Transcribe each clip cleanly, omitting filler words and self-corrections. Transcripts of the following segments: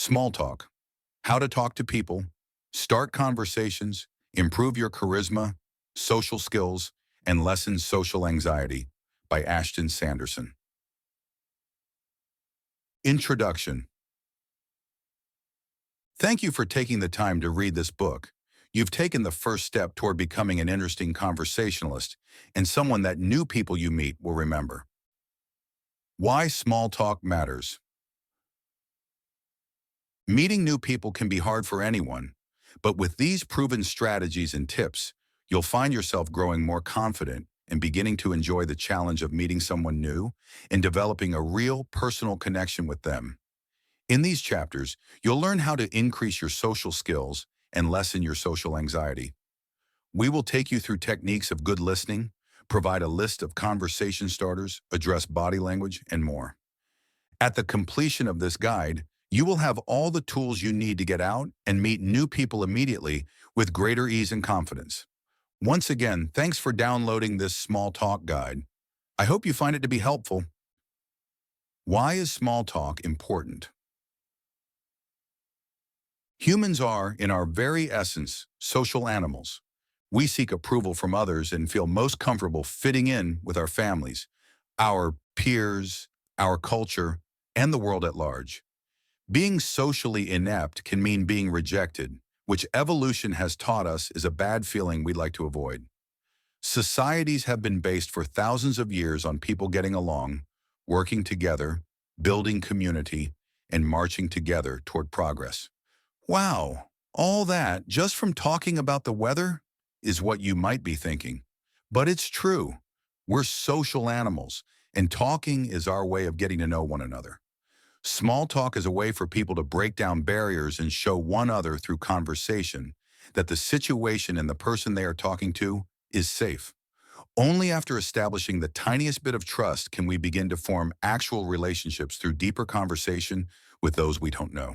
Small talk. How to talk to people, start conversations, improve your charisma, social skills, and lessen social anxiety by Ashton Sanderson. Introduction. Thank you for taking the time to read this book. You've taken the first step toward becoming an interesting conversationalist and someone that new people you meet will remember. Why small talk matters. Meeting new people can be hard for anyone, but with these proven strategies and tips, you'll find yourself growing more confident and beginning to enjoy the challenge of meeting someone new and developing a real personal connection with them. In these chapters, you'll learn how to increase your social skills and lessen your social anxiety. We will take you through techniques of good listening, provide a list of conversation starters, address body language, and more. At the completion of this guide, you will have all the tools you need to get out and meet new people immediately with greater ease and confidence. Once again, thanks for downloading this small talk guide. I hope you find it to be helpful. Why is small talk important? Humans are, in our very essence, social animals. We seek approval from others and feel most comfortable fitting in with our families, our peers, our culture, and the world at large. Being socially inept can mean being rejected, which evolution has taught us is a bad feeling we'd like to avoid. Societies have been based for thousands of years on people getting along, working together, building community, and marching together toward progress. Wow, all that just from talking about the weather is what you might be thinking. But it's true. We're social animals, and talking is our way of getting to know one another. Small talk is a way for people to break down barriers and show one another through conversation that the situation and the person they are talking to is safe. Only after establishing the tiniest bit of trust can we begin to form actual relationships through deeper conversation with those we don't know.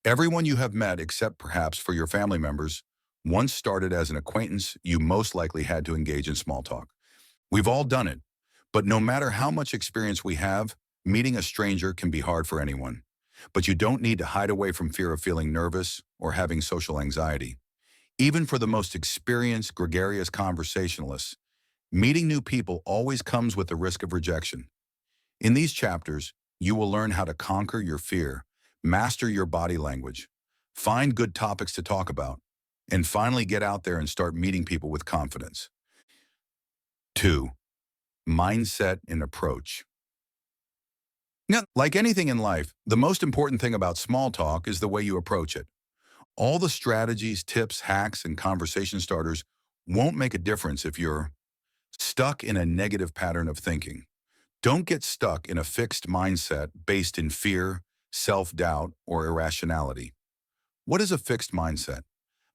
Everyone you have met, except perhaps for your family members, once started as an acquaintance you most likely had to engage in small talk. We've all done it, but no matter how much experience we have, meeting a stranger can be hard for anyone. But you don't need to hide away from fear of feeling nervous or having social anxiety. Even for the most experienced, gregarious conversationalists, meeting new people always comes with the risk of rejection. In these chapters, you will learn how to conquer your fear, master your body language, find good topics to talk about, and finally get out there and start meeting people with confidence. 2. Mindset and approach. Now, like anything in life, the most important thing about small talk is the way you approach it. All the strategies, tips, hacks, and conversation starters won't make a difference if you're stuck in a negative pattern of thinking. Don't get stuck in a fixed mindset based in fear, self-doubt, or irrationality. What is a fixed mindset?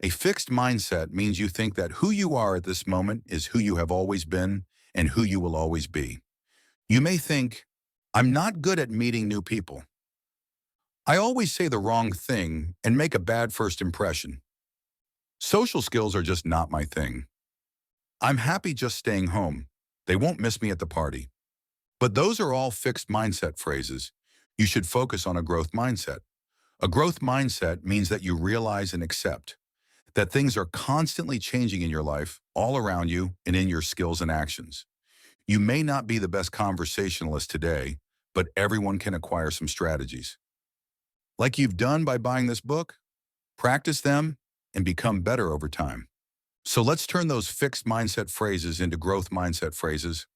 A fixed mindset means you think that who you are at this moment is who you have always been and who you will always be. You may think, I'm not good at meeting new people. I always say the wrong thing and make a bad first impression. Social skills are just not my thing. I'm happy just staying home. They won't miss me at the party. But those are all fixed mindset phrases. You should focus on a growth mindset. A growth mindset means that you realize and accept that things are constantly changing in your life, all around you, and in your skills and actions. You may not be the best conversationalist today, but everyone can acquire some strategies. Like you've done by buying this book, practice them and become better over time. So let's turn those fixed mindset phrases into growth mindset phrases.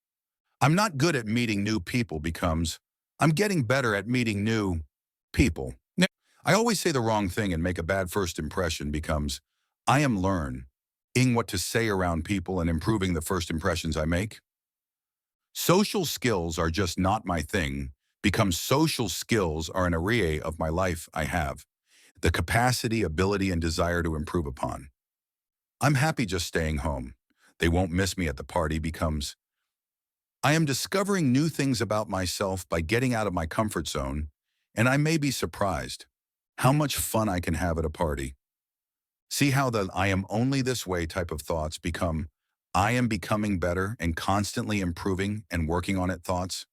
I'm not good at meeting new people becomes, I'm getting better at meeting new people. Now, I always say the wrong thing and make a bad first impression becomes, I am learning what to say around people and improving the first impressions I make. Social skills are just not my thing becomes social skills are an array of my life I have, the capacity, ability, and desire to improve upon. I'm happy just staying home. They won't miss me at the party becomes, I am discovering new things about myself by getting out of my comfort zone, and I may be surprised how much fun I can have at a party. See how the I am only this way type of thoughts become, I am becoming better and constantly improving and working on it thoughts?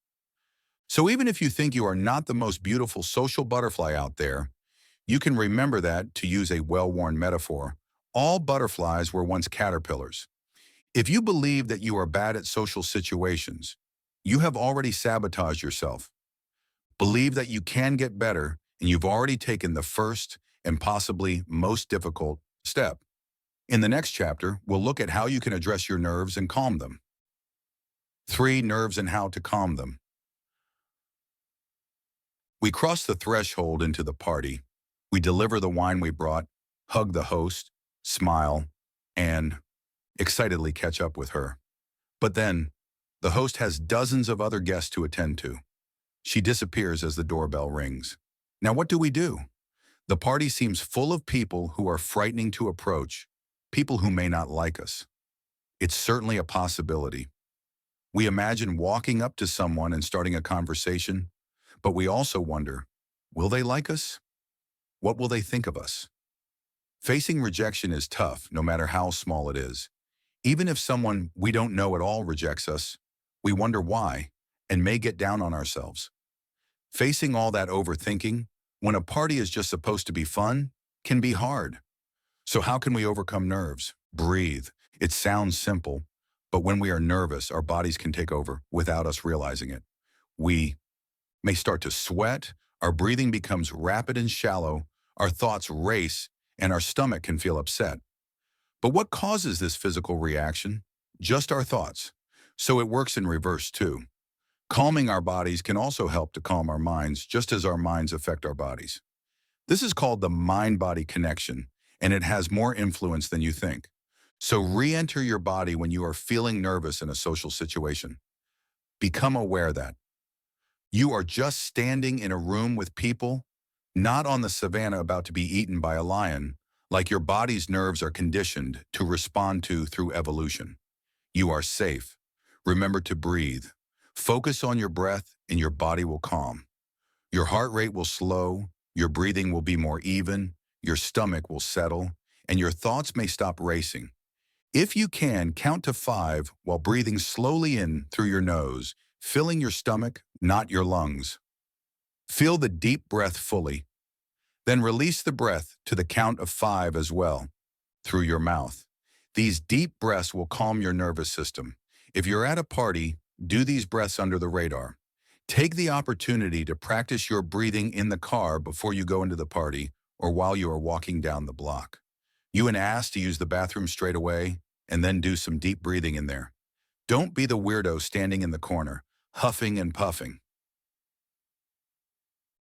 So even if you think you are not the most beautiful social butterfly out there, You can remember that, to use a well-worn metaphor, all butterflies were once caterpillars. If you believe that you are bad at social situations, you have already sabotaged yourself. Believe that you can get better, and you've already taken the first and possibly most difficult step. In the next chapter, we'll look at how you can address your nerves and calm them. 3. Nerves and how to calm them. We cross the threshold into the party. We deliver the wine we brought, hug the host, smile, and excitedly catch up with her. But then, the host has dozens of other guests to attend to. She disappears as the doorbell rings. Now what do we do? The party seems full of people who are frightening to approach, people who may not like us. It's certainly a possibility. We imagine walking up to someone and starting a conversation, but we also wonder, will they like us? What will they think of us? Facing rejection is tough, no matter how small it is. Even if someone we don't know at all rejects us, we wonder why and may get down on ourselves. Facing all that overthinking, when a party is just supposed to be fun, can be hard. So how can we overcome nerves? Breathe. It sounds simple, but when we are nervous, our bodies can take over without us realizing it. We may start to sweat, our breathing becomes rapid and shallow, our thoughts race, and our stomach can feel upset. But what causes this physical reaction? Just our thoughts. So it works in reverse too. Calming our bodies can also help to calm our minds, just as our minds affect our bodies. This is called the mind-body connection, and it has more influence than you think. So re-enter your body when you are feeling nervous in a social situation. Become aware that you are just standing in a room with people, not on the savannah about to be eaten by a lion, like your body's nerves are conditioned to respond to through evolution. You are safe. Remember to breathe. Focus on your breath and your body will calm. Your heart rate will slow, your breathing will be more even, your stomach will settle, and your thoughts may stop racing. If you can, count to 5 while breathing slowly in through your nose, filling your stomach, not your lungs. Feel the deep breath fully. Then release the breath to the count of 5 as well, through your mouth. These deep breaths will calm your nervous system. If you're at a party, do these breaths under the radar. Take the opportunity to practice your breathing in the car before you go into the party or while you are walking down the block. You and asked to use the bathroom straight away and then do some deep breathing in there. Don't be the weirdo standing in the corner, huffing and puffing.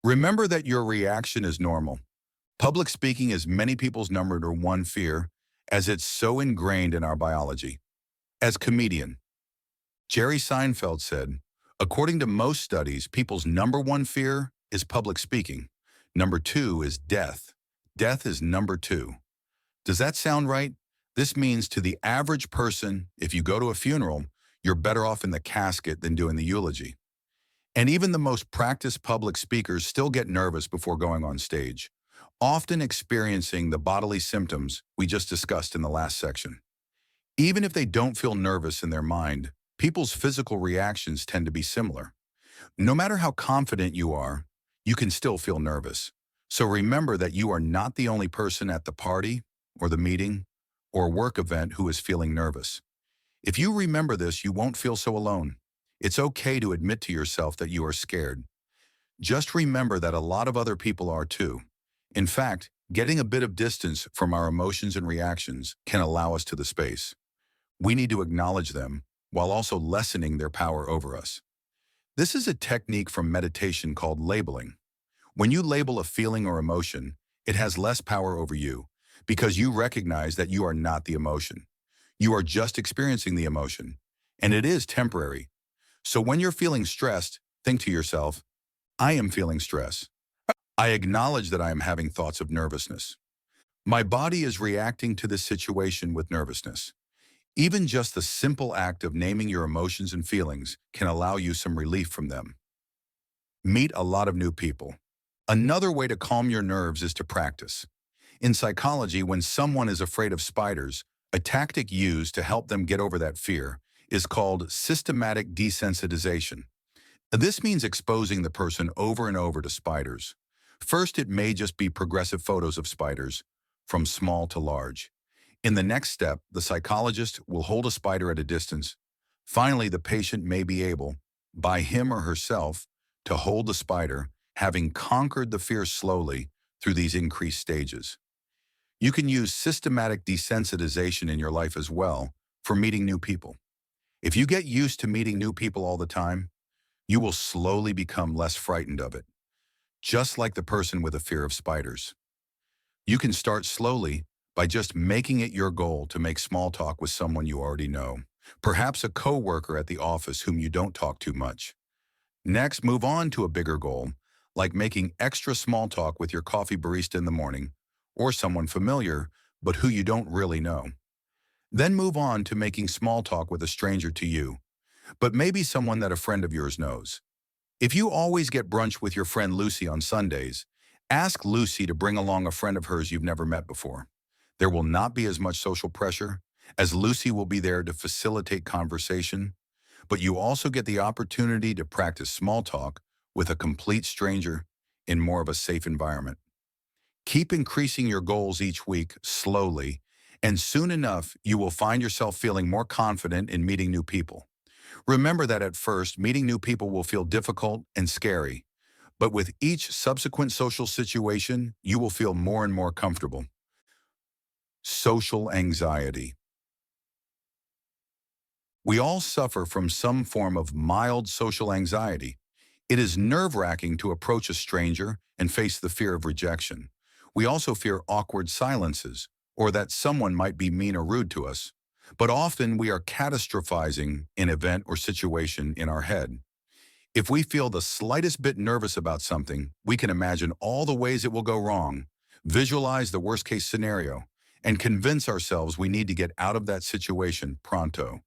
Remember that your reaction is normal. Public speaking is many people's number one fear, as it's so ingrained in our biology. As comedian Jerry Seinfeld said, according to most studies, people's number one fear is public speaking. Number 2 is death. Death is number 2. Does that sound right? This means to the average person, if you go to a funeral, you're better off in the casket than doing the eulogy. And even the most practiced public speakers still get nervous before going on stage, often experiencing the bodily symptoms we just discussed in the last section. Even if they don't feel nervous in their mind, people's physical reactions tend to be similar. No matter how confident you are, you can still feel nervous. So remember that you are not the only person at the party or the meeting or work event who is feeling nervous. If you remember this, you won't feel so alone. It's okay to admit to yourself that you are scared. Just remember that a lot of other people are too. In fact, getting a bit of distance from our emotions and reactions can allow us to the space. We need to acknowledge them while also lessening their power over us. This is a technique from meditation called labeling. When you label a feeling or emotion, it has less power over you because you recognize that you are not the emotion. You are just experiencing the emotion, and it is temporary. So when you're feeling stressed, think to yourself, I am feeling stress. I acknowledge that I am having thoughts of nervousness. My body is reacting to this situation with nervousness. Even just the simple act of naming your emotions and feelings can allow you some relief from them. Meet a lot of new people. Another way to calm your nerves is to practice. In psychology, when someone is afraid of spiders, a tactic used to help them get over that fear is called systematic desensitization. This means exposing the person over and over to spiders. First, it may just be progressive photos of spiders, from small to large. In the next step, the psychologist will hold a spider at a distance. Finally, the patient may be able, by him or herself, to hold the spider, having conquered the fear slowly through these increased stages. You can use systematic desensitization in your life as well for meeting new people. If you get used to meeting new people all the time, you will slowly become less frightened of it, just like the person with a fear of spiders. You can start slowly by just making it your goal to make small talk with someone you already know, perhaps a coworker at the office whom you don't talk to much. Next, move on to a bigger goal, like making extra small talk with your coffee barista in the morning, or someone familiar, but who you don't really know. Then move on to making small talk with a stranger to you, but maybe someone that a friend of yours knows. If you always get brunch with your friend Lucy on Sundays, ask Lucy to bring along a friend of hers you've never met before. There will not be as much social pressure, as Lucy will be there to facilitate conversation, but you also get the opportunity to practice small talk with a complete stranger in more of a safe environment. Keep increasing your goals each week slowly, and soon enough, you will find yourself feeling more confident in meeting new people. Remember that at first, meeting new people will feel difficult and scary, but with each subsequent social situation, you will feel more and more comfortable. Social anxiety. We all suffer from some form of mild social anxiety. It is nerve-wracking to approach a stranger and face the fear of rejection. We also fear awkward silences, or that someone might be mean or rude to us. But often we are catastrophizing an event or situation in our head. If we feel the slightest bit nervous about something, we can imagine all the ways it will go wrong, visualize the worst-case scenario, and convince ourselves we need to get out of that situation pronto.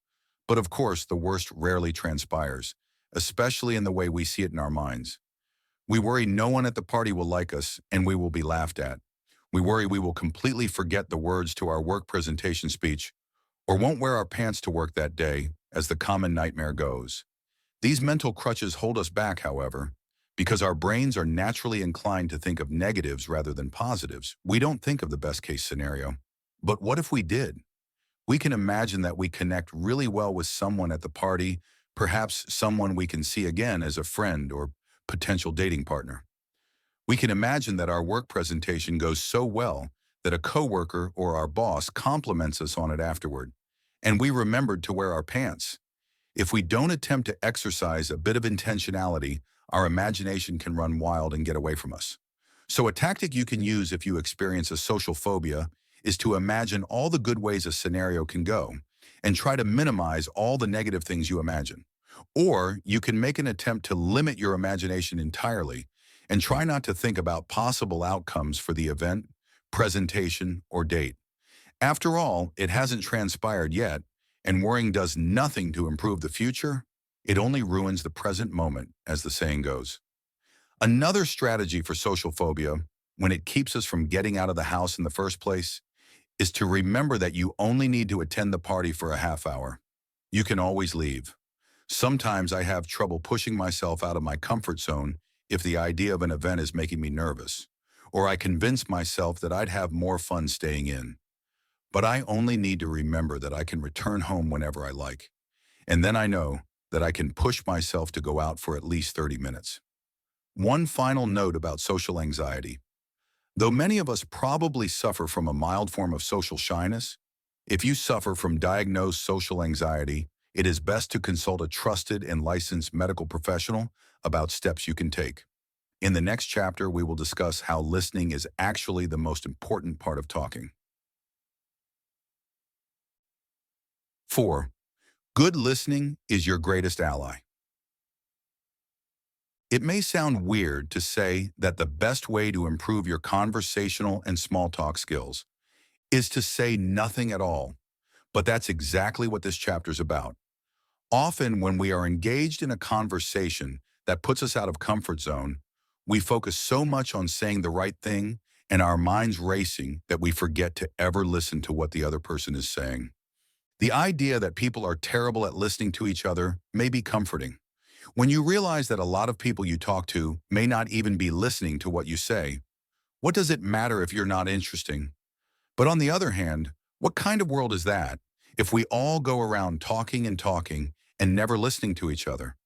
But of course, the worst rarely transpires, especially in the way we see it in our minds. We worry no one at the party will like us and we will be laughed at. We worry we will completely forget the words to our work presentation speech or won't wear our pants to work that day, as the common nightmare goes. These mental crutches hold us back, however, because our brains are naturally inclined to think of negatives rather than positives. We don't think of the best-case scenario. But what if we did? We can imagine that we connect really well with someone at the party, perhaps someone we can see again as a friend or potential dating partner. We can imagine that our work presentation goes so well that a coworker or our boss compliments us on it afterward, and we remembered to wear our pants. If we don't attempt to exercise a bit of intentionality, our imagination can run wild and get away from us. So a tactic you can use if you experience a social phobia is to imagine all the good ways a scenario can go and try to minimize all the negative things you imagine. Or you can make an attempt to limit your imagination entirely and try not to think about possible outcomes for the event, presentation, or date. After all, it hasn't transpired yet, and worrying does nothing to improve the future. It only ruins the present moment, as the saying goes. Another strategy for social phobia, when it keeps us from getting out of the house in the first place, is to remember that you only need to attend the party for a half hour. You can always leave. Sometimes I have trouble pushing myself out of my comfort zone if the idea of an event is making me nervous, or I convince myself that I'd have more fun staying in. But I only need to remember that I can return home whenever I like, and then I know that I can push myself to go out for at least 30 minutes. One final note about social anxiety. Though many of us probably suffer from a mild form of social shyness, if you suffer from diagnosed social anxiety, it is best to consult a trusted and licensed medical professional about steps you can take. In the next chapter, we will discuss how listening is actually the most important part of talking. 4. Good listening is your greatest ally. It may sound weird to say that the best way to improve your conversational and small talk skills is to say nothing at all, but that's exactly what this chapter is about. Often when we are engaged in a conversation that puts us out of comfort zone, we focus so much on saying the right thing and our minds racing that we forget to ever listen to what the other person is saying. The idea that people are terrible at listening to each other may be comforting. When you realize that a lot of people you talk to may not even be listening to what you say, what does it matter if you're not interesting? But on the other hand, what kind of world is that if we all go around talking and talking and never listening to each other?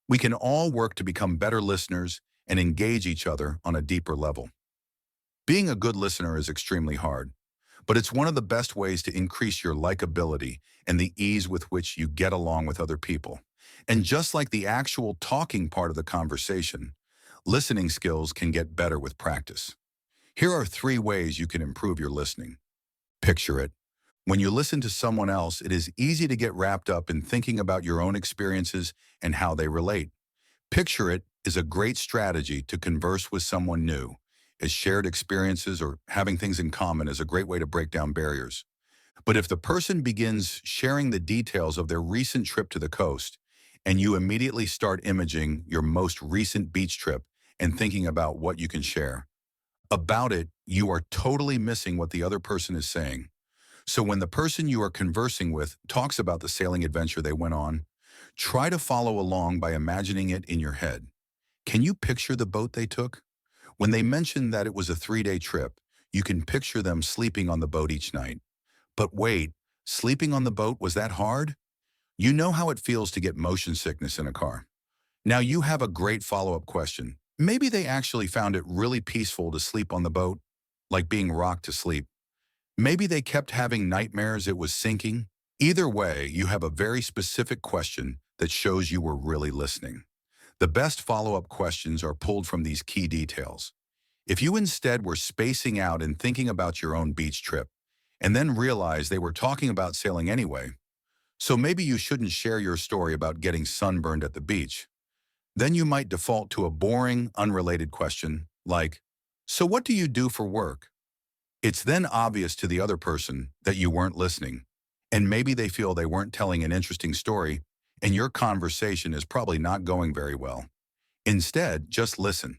We can all work to become better listeners and engage each other on a deeper level. Being a good listener is extremely hard, but it's one of the best ways to increase your likability and the ease with which you get along with other people. And just like the actual talking part of the conversation, listening skills can get better with practice. Here are 3 ways you can improve your listening. Picture it. When you listen to someone else, it is easy to get wrapped up in thinking about your own experiences and how they relate. Picture it is a great strategy to converse with someone new, as shared experiences or having things in common is a great way to break down barriers. But if the person begins sharing the details of their recent trip to the coast, and you immediately start imaging your most recent beach trip and thinking about what you can share about it, you are totally missing what the other person is saying. So when the person you are conversing with talks about the sailing adventure they went on, try to follow along by imagining it in your head. Can you picture the boat they took? When they mention that it was a 3-day trip, you can picture them sleeping on the boat each night. But wait, sleeping on the boat, was that hard? You know how it feels to get motion sickness in a car. Now you have a great follow-up question. Maybe they actually found it really peaceful to sleep on the boat, like being rocked to sleep. Maybe they kept having nightmares it was sinking. Either way, you have a very specific question that shows you were really listening. The best follow-up questions are pulled from these key details. If you instead were spacing out and thinking about your own beach trip, and then realized they were talking about sailing anyway, so maybe you shouldn't share your story about getting sunburned at the beach. Then you might default to a boring, unrelated question like, "So what do you do for work?" It's then obvious to the other person that you weren't listening, and maybe they feel they weren't telling an interesting story, and your conversation is probably not going very well. Instead, just listen.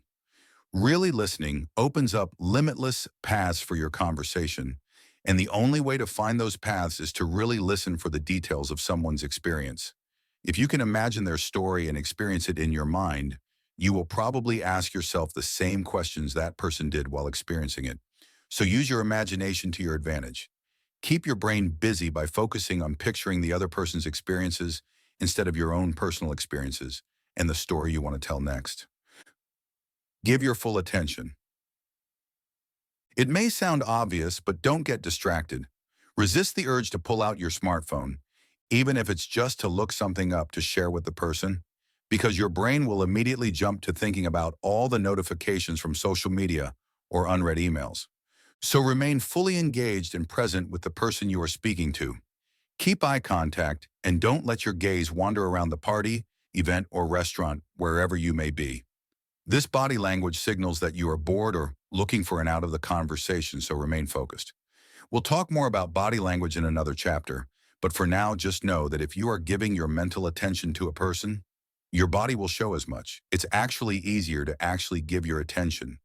Really listening opens up limitless paths for your conversation, and the only way to find those paths is to really listen for the details of someone's experience. If you can imagine their story and experience it in your mind, you will probably ask yourself the same questions that person did while experiencing it. So use your imagination to your advantage. Keep your brain busy by focusing on picturing the other person's experiences instead of your own personal experiences and the story you want to tell next. Give your full attention. It may sound obvious, but don't get distracted. Resist the urge to pull out your smartphone, even if it's just to look something up to share with the person, because your brain will immediately jump to thinking about all the notifications from social media or unread emails. So remain fully engaged and present with the person you are speaking to. Keep eye contact and don't let your gaze wander around the party, event, or restaurant, wherever you may be. This body language signals that you are bored or looking for an out of the conversation, so remain focused. We'll talk more about body language in another chapter, but for now, just know that if you are giving your mental attention to a person, your body will show as much. It's actually easier to actually give your attention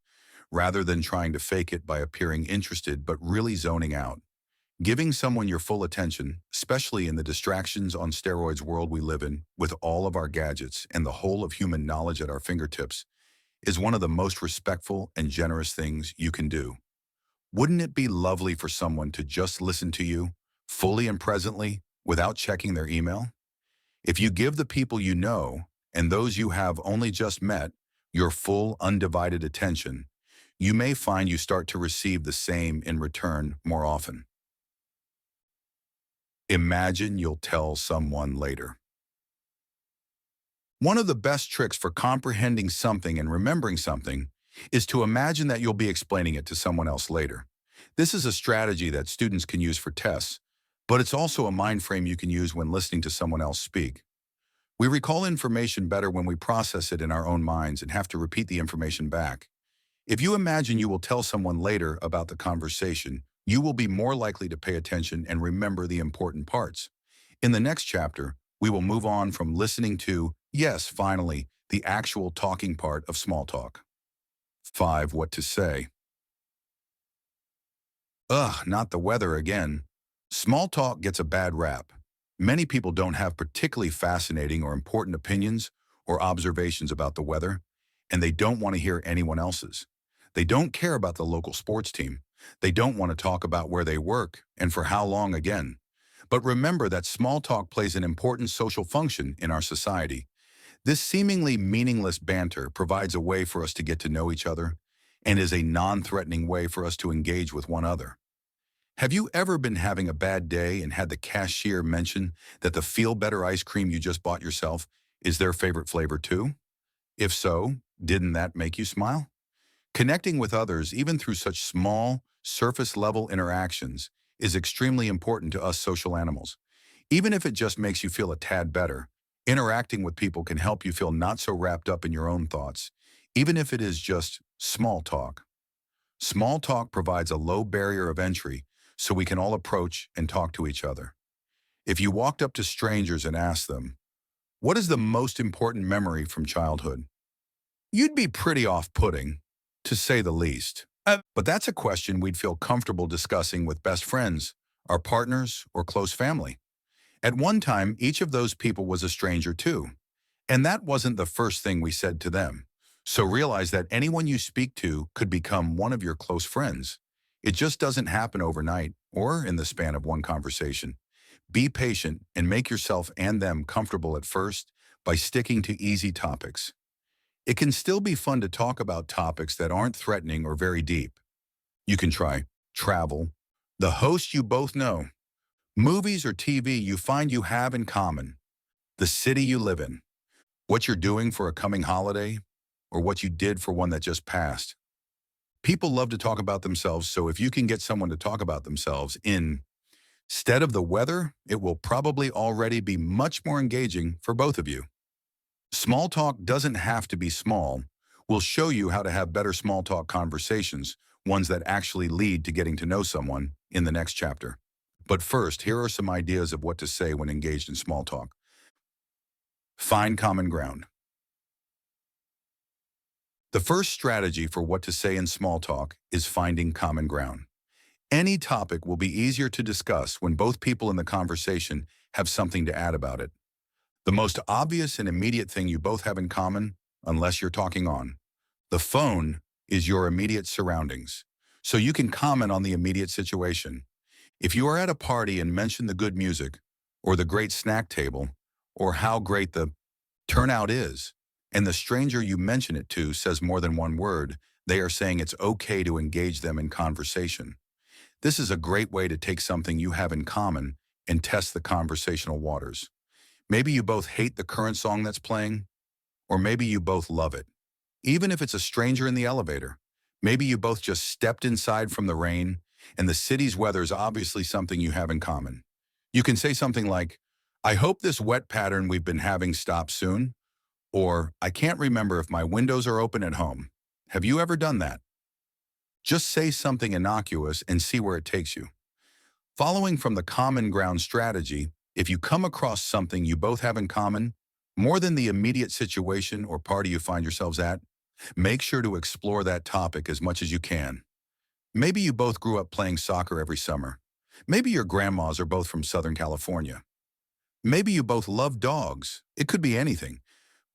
rather than trying to fake it by appearing interested but really zoning out. Giving someone your full attention, especially in the distractions on steroids world we live in, with all of our gadgets and the whole of human knowledge at our fingertips, is one of the most respectful and generous things you can do. Wouldn't it be lovely for someone to just listen to you, fully and presently, without checking their email? If you give the people you know, and those you have only just met, your full, undivided attention, you may find you start to receive the same in return more often. Imagine you'll tell someone later. One of the best tricks for comprehending something and remembering something is to imagine that you'll be explaining it to someone else later. This is a strategy that students can use for tests, but it's also a mind frame you can use when listening to someone else speak. We recall information better when we process it in our own minds and have to repeat the information back. If you imagine you will tell someone later about the conversation, you will be more likely to pay attention and remember the important parts. In the next chapter, we will move on from listening to, yes, finally, the actual talking part of small talk. 5. What to say. Ugh, not the weather again. Small talk gets a bad rap. Many people don't have particularly fascinating or important opinions or observations about the weather, and they don't want to hear anyone else's. They don't care about the local sports team. They don't want to talk about where they work and for how long again. But remember that small talk plays an important social function in our society. This seemingly meaningless banter provides a way for us to get to know each other and is a non-threatening way for us to engage with one another. Have you ever been having a bad day and had the cashier mention that the feel-better ice cream you just bought yourself is their favorite flavor too? If so, didn't that make you smile? Connecting with others, even through such small, surface-level interactions, is extremely important to us social animals. Even if it just makes you feel a tad better, interacting with people can help you feel not so wrapped up in your own thoughts, even if it is just small talk. Small talk provides a low barrier of entry so we can all approach and talk to each other. If you walked up to strangers and asked them, "What is the most important memory from childhood?" You'd be pretty off-putting, to say the least. But that's a question we'd feel comfortable discussing with best friends, our partners, or close family. At one time, each of those people was a stranger too. And that wasn't the first thing we said to them. So realize that anyone you speak to could become one of your close friends. It just doesn't happen overnight or in the span of one conversation. Be patient and make yourself and them comfortable at first by sticking to easy topics. It can still be fun to talk about topics that aren't threatening or very deep. You can try travel, the host you both know, movies or TV you find you have in common, the city you live in, what you're doing for a coming holiday, or what you did for one that just passed. People love to talk about themselves, so if you can get someone to talk about themselves instead of the weather, it will probably already be much more engaging for both of you. Small talk doesn't have to be small. We'll show you how to have better small talk conversations, ones that actually lead to getting to know someone, in the next chapter. But first, here are some ideas of what to say when engaged in small talk. Find common ground. The first strategy for what to say in small talk is finding common ground. Any topic will be easier to discuss when both people in the conversation have something to add about it. The most obvious and immediate thing you both have in common, unless you're talking on the phone, is your immediate surroundings. So you can comment on the immediate situation. If you are at a party and mention the good music, or the great snack table, or how great the turnout is, and the stranger you mention it to says more than one word, they are saying it's okay to engage them in conversation. This is a great way to take something you have in common and test the conversational waters. Maybe you both hate the current song that's playing, or maybe you both love it. Even if it's a stranger in the elevator, maybe you both just stepped inside from the rain, and the city's weather is obviously something you have in common. You can say something like, "I hope this wet pattern we've been having stops soon," or "I can't remember if my windows are open at home." Have you ever done that? Just say something innocuous and see where it takes you. Following from the common ground strategy, if you come across something you both have in common, more than the immediate situation or party you find yourselves at, make sure to explore that topic as much as you can. Maybe you both grew up playing soccer every summer. Maybe your grandmas are both from Southern California. Maybe you both love dogs. It could be anything.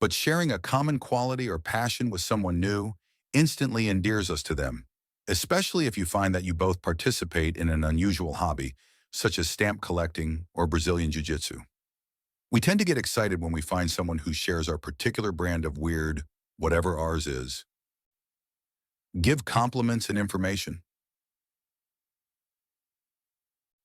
But sharing a common quality or passion with someone new instantly endears us to them, especially if you find that you both participate in an unusual hobby, such as stamp collecting or Brazilian Jiu-Jitsu. We tend to get excited when we find someone who shares our particular brand of weird, whatever ours is. Give compliments and information.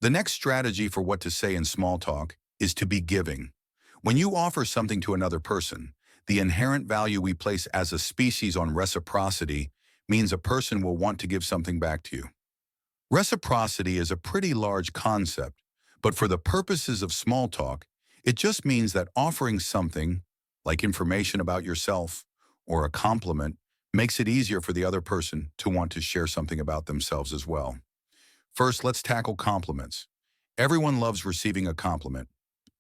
The next strategy for what to say in small talk is to be giving. When you offer something to another person, the inherent value we place as a species on reciprocity means a person will want to give something back to you. Reciprocity is a pretty large concept, but for the purposes of small talk, it just means that offering something, like information about yourself or a compliment, makes it easier for the other person to want to share something about themselves as well. First, let's tackle compliments. Everyone loves receiving a compliment.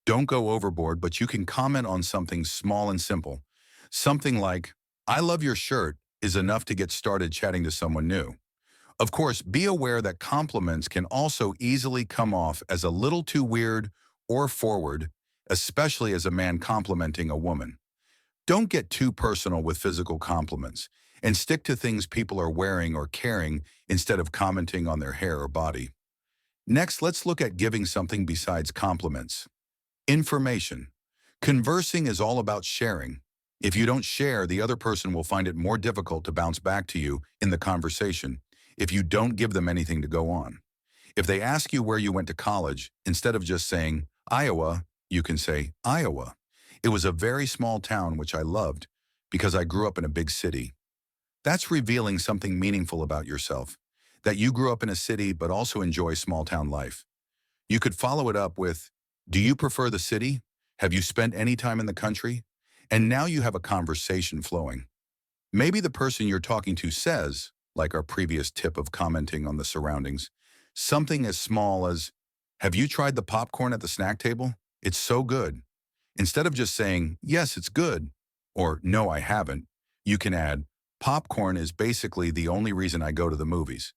Don't go overboard, but you can comment on something small and simple. Something like, "I love your shirt," is enough to get started chatting to someone new. Of course, be aware that compliments can also easily come off as a little too weird or forward, especially as a man complimenting a woman. Don't get too personal with physical compliments and stick to things people are wearing or carrying instead of commenting on their hair or body. Next, let's look at giving something besides compliments. Information. Conversing is all about sharing. If you don't share, the other person will find it more difficult to bounce back to you in the conversation if you don't give them anything to go on. If they ask you where you went to college, instead of just saying Iowa, you can say Iowa. It was a very small town which I loved because I grew up in a big city. That's revealing something meaningful about yourself, that you grew up in a city but also enjoy small town life. You could follow it up with, do you prefer the city? Have you spent any time in the country? And now you have a conversation flowing. Maybe the person you're talking to says, like our previous tip of commenting on the surroundings, something as small as, have you tried the popcorn at the snack table? It's so good. Instead of just saying, yes, it's good, or no, I haven't, you can add, popcorn is basically the only reason I go to the movies.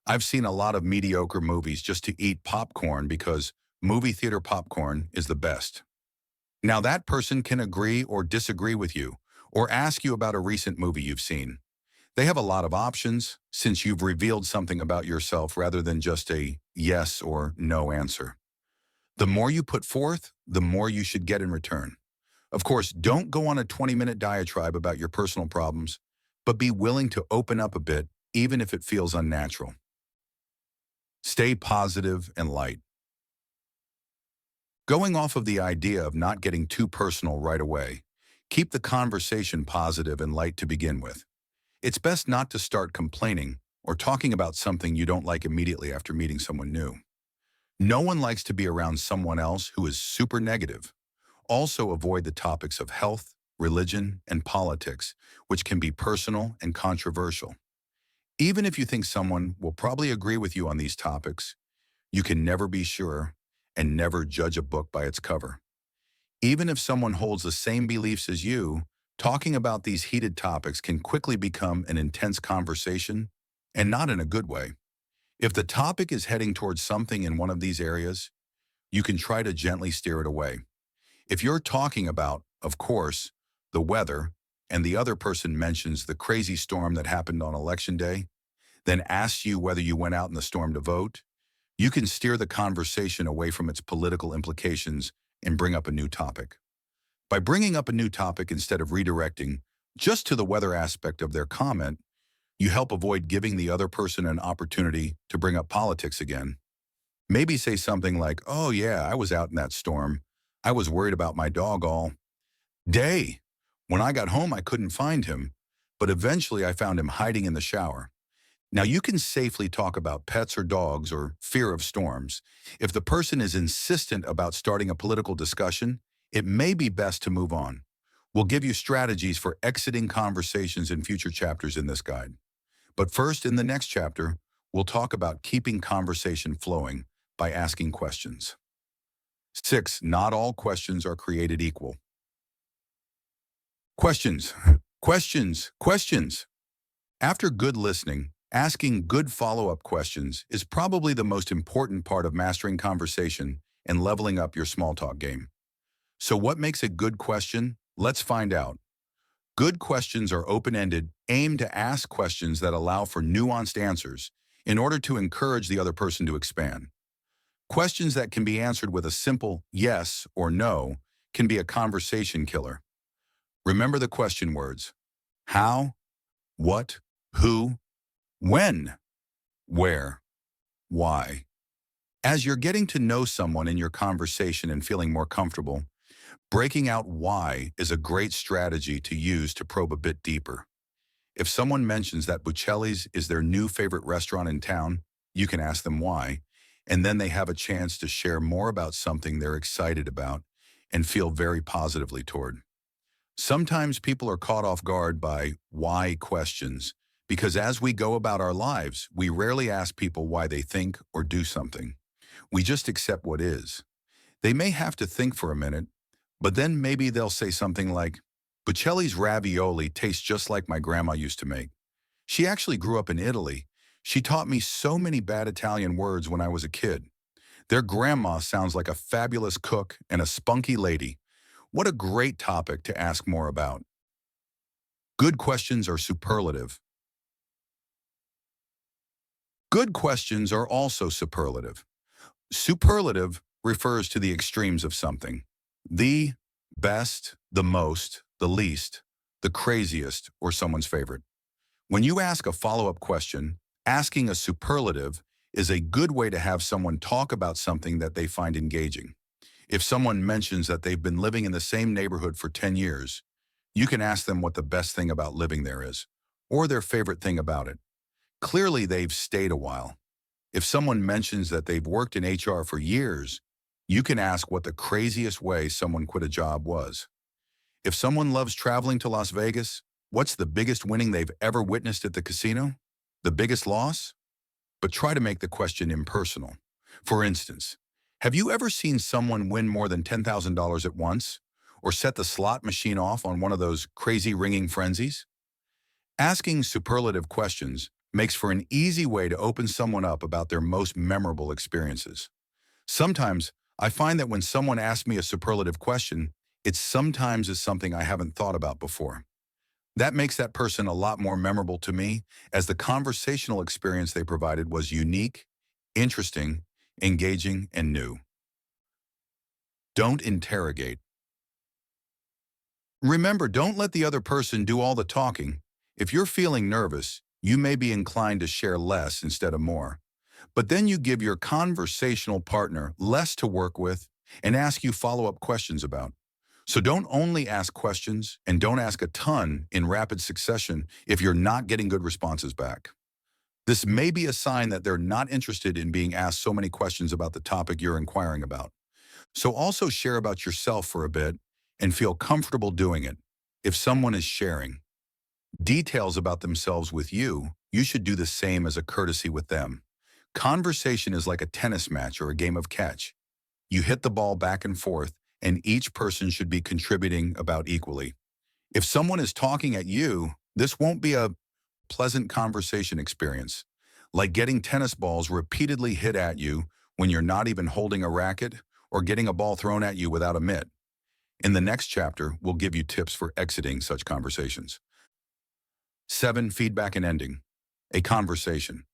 I've seen a lot of mediocre movies just to eat popcorn because movie theater popcorn is the best. Now that person can agree or disagree with you, or ask you about a recent movie you've seen. They have a lot of options since you've revealed something about yourself rather than just a yes or no answer. The more you put forth, the more you should get in return. Of course, don't go on a 20-minute diatribe about your personal problems, but be willing to open up a bit, even if it feels unnatural. Stay positive and light. Going off of the idea of not getting too personal right away, keep the conversation positive and light to begin with. It's best not to start complaining or talking about something you don't like immediately after meeting someone new. No one likes to be around someone else who is super negative. Also avoid the topics of health, religion, and politics, which can be personal and controversial. Even if you think someone will probably agree with you on these topics, you can never be sure and never judge a book by its cover. Even if someone holds the same beliefs as you, talking about these heated topics can quickly become an intense conversation, and not in a good way. If the topic is heading towards something in one of these areas, you can try to gently steer it away. If you're talking about, of course, the weather, and the other person mentions the crazy storm that happened on election day, then asks you whether you went out in the storm to vote, you can steer the conversation away from its political implications and bring up a new topic. By bringing up a new topic instead of redirecting just to the weather aspect of their comment, you help avoid giving the other person an opportunity to bring up politics again. Maybe say something like, oh yeah, I was out in that storm. I was worried about my dog all day. When I got home, I couldn't find him, but eventually I found him hiding in the shower. Now you can safely talk about pets or dogs or fear of storms. If the person is insistent about starting a political discussion, it may be best to move on. We'll give you strategies for exiting conversations in future chapters in this guide. But first, in the next chapter, we'll talk about keeping conversation flowing by asking questions. 6. Not all questions are created equal. Questions, questions, questions. After good listening, asking good follow-up questions is probably the most important part of mastering conversation and leveling up your small talk game. So what makes a good question? Let's find out. Good questions are open-ended, aimed to ask questions that allow for nuanced answers in order to encourage the other person to expand. Questions that can be answered with a simple yes or no can be a conversation killer. Remember the question words: how, what, who, when, where, why. As you're getting to know someone in your conversation and feeling more comfortable, breaking out why is a great strategy to use to probe a bit deeper. If someone mentions that Buccelli's is their new favorite restaurant in town, you can ask them why, and then they have a chance to share more about something they're excited about and feel very positively toward. Sometimes people are caught off guard by why questions, because as we go about our lives, we rarely ask people why they think or do something. We just accept what is. They may have to think for a minute, but then maybe they'll say something like, Buccelli's ravioli tastes just like my grandma used to make. She actually grew up in Italy. She taught me so many bad Italian words when I was a kid. Their grandma sounds like a fabulous cook and a spunky lady. What a great topic to ask more about. Good questions are superlative. Good questions are also superlative. Superlative refers to the extremes of something. The best, the most, the least, the craziest, or someone's favorite. When you ask a follow-up question, asking a superlative is a good way to have someone talk about something that they find engaging. If someone mentions that they've been living in the same neighborhood for 10 years, you can ask them what the best thing about living there is, or their favorite thing about it. Clearly, they've stayed a while. If someone mentions that they've worked in HR for years, you can ask what the craziest way someone quit a job was. If someone loves traveling to Las Vegas, what's the biggest winning they've ever witnessed at the casino? The biggest loss? But try to make the question impersonal. For instance, have you ever seen someone win more than $10,000 at once? Or set the slot machine off on one of those crazy ringing frenzies? Asking superlative questions makes for an easy way to open someone up about their most memorable experiences. Sometimes I find that when someone asks me a superlative question, it sometimes is something I haven't thought about before. That makes that person a lot more memorable to me, as the conversational experience they provided was unique, interesting, engaging, and new. Don't interrogate. Remember, don't let the other person do all the talking. If you're feeling nervous, you may be inclined to share less instead of more. But then you give your conversational partner less to work with and ask you follow-up questions about. So don't only ask questions and don't ask a ton in rapid succession if you're not getting good responses back. This may be a sign that they're not interested in being asked so many questions about the topic you're inquiring about. So also share about yourself for a bit and feel comfortable doing it. If someone is sharing details about themselves with you, you should do the same as a courtesy with them. Conversation is like a tennis match or a game of catch. You hit the ball back and forth, and each person should be contributing about equally. If someone is talking at you, this won't be a pleasant conversation experience, like getting tennis balls repeatedly hit at you when you're not even holding a racket, or getting a ball thrown at you without a mitt. In the next chapter, we'll give you tips for exiting such conversations. 7. Feedback and ending. A conversation.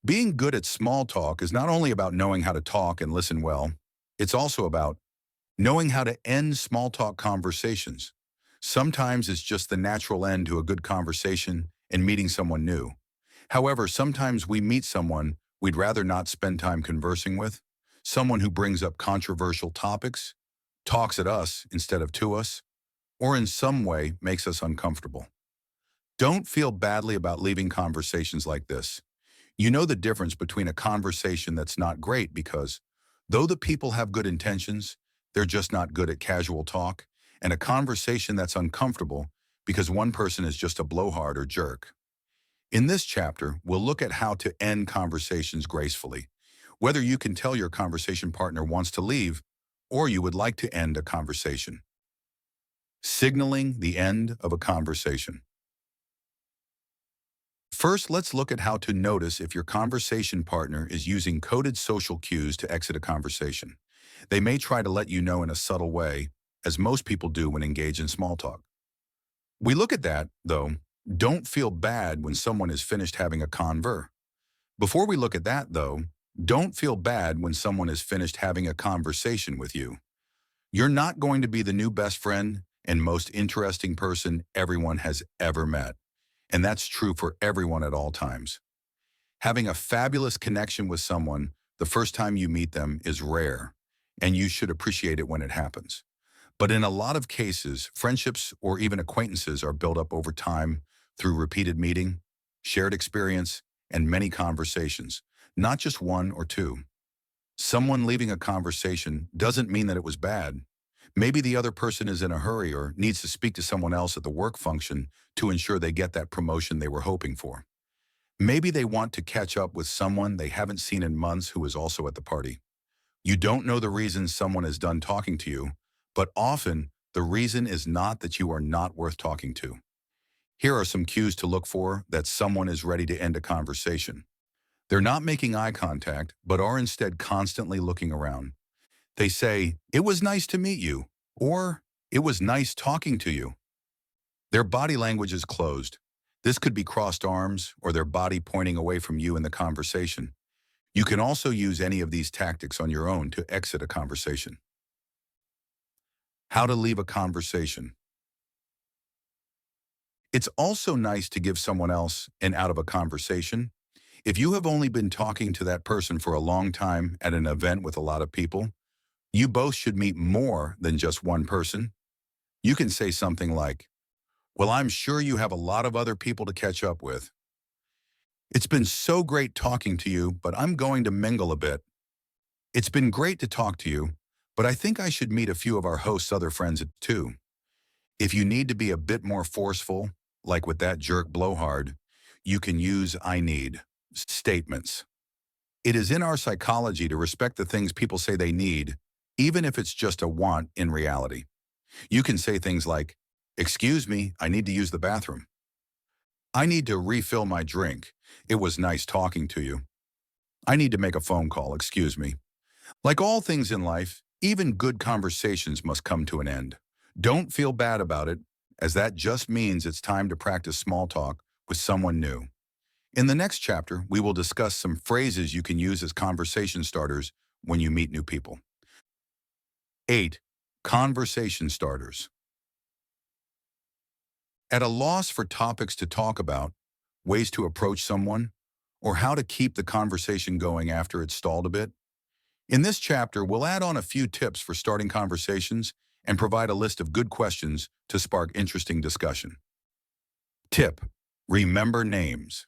Being good at small talk is not only about knowing how to talk and listen well, it's also about knowing how to end small talk conversations. Sometimes it's just the natural end to a good conversation and meeting someone new. However, sometimes we meet someone we'd rather not spend time conversing with, someone who brings up controversial topics, talks at us instead of to us, or in some way makes us uncomfortable. Don't feel badly about leaving conversations like this. You know the difference between a conversation that's not great because, though the people have good intentions, they're just not good at casual talk, and a conversation that's uncomfortable because one person is just a blowhard or jerk. In this chapter, we'll look at how to end conversations gracefully, whether you can tell your conversation partner wants to leave or you would like to end a conversation. Signaling the end of a conversation. First, let's look at how to notice if your conversation partner is using coded social cues to exit a conversation. They may try to let you know in a subtle way, as most people do when engaged in small talk. We look at that, though. Don't feel bad when someone is finished having a conver. Before we look at that, though, don't feel bad when someone is finished having a conversation with you. You're not going to be the new best friend and most interesting person everyone has ever met. And that's true for everyone at all times. Having a fabulous connection with someone the first time you meet them is rare, and you should appreciate it when it happens. But in a lot of cases, friendships or even acquaintances are built up over time through repeated meeting, shared experience, and many conversations, not just one or two. Someone leaving a conversation doesn't mean that it was bad. Maybe the other person is in a hurry or needs to speak to someone else at the work function to ensure they get that promotion they were hoping for. Maybe they want to catch up with someone they haven't seen in months who is also at the party. You don't know the reason someone is done talking to you, but often the reason is not that you are not worth talking to. Here are some cues to look for that someone is ready to end a conversation. They're not making eye contact, but are instead constantly looking around. They say, "It was nice to meet you," or "It was nice talking to you." Their body language is closed. This could be crossed arms or their body pointing away from you in the conversation. You can also use any of these tactics on your own to exit a conversation. How to leave a conversation. It's also nice to give someone else an out of a conversation. If you have only been talking to that person for a long time at an event with a lot of people, you both should meet more than just one person. You can say something like, "Well, I'm sure you have a lot of other people to catch up with. It's been so great talking to you, but I'm going to mingle a bit. It's been great to talk to you, but I think I should meet a few of our host's other friends too." If you need to be a bit more forceful, like with that jerk blowhard, you can use "I need" statements. It is in our psychology to respect the things people say they need, even if it's just a want in reality. You can say things like, "Excuse me, I need to use the bathroom. I need to refill my drink. It was nice talking to you. I need to make a phone call, excuse me." Like all things in life, even good conversations must come to an end. Don't feel bad about it, as that just means it's time to practice small talk with someone new. In the next chapter, we will discuss some phrases you can use as conversation starters when you meet new people. 8. Conversation starters. At a loss for topics to talk about, ways to approach someone, or how to keep the conversation going after it's stalled a bit? In this chapter, we'll add on a few tips for starting conversations and provide a list of good questions to spark interesting discussion. Tip: remember names.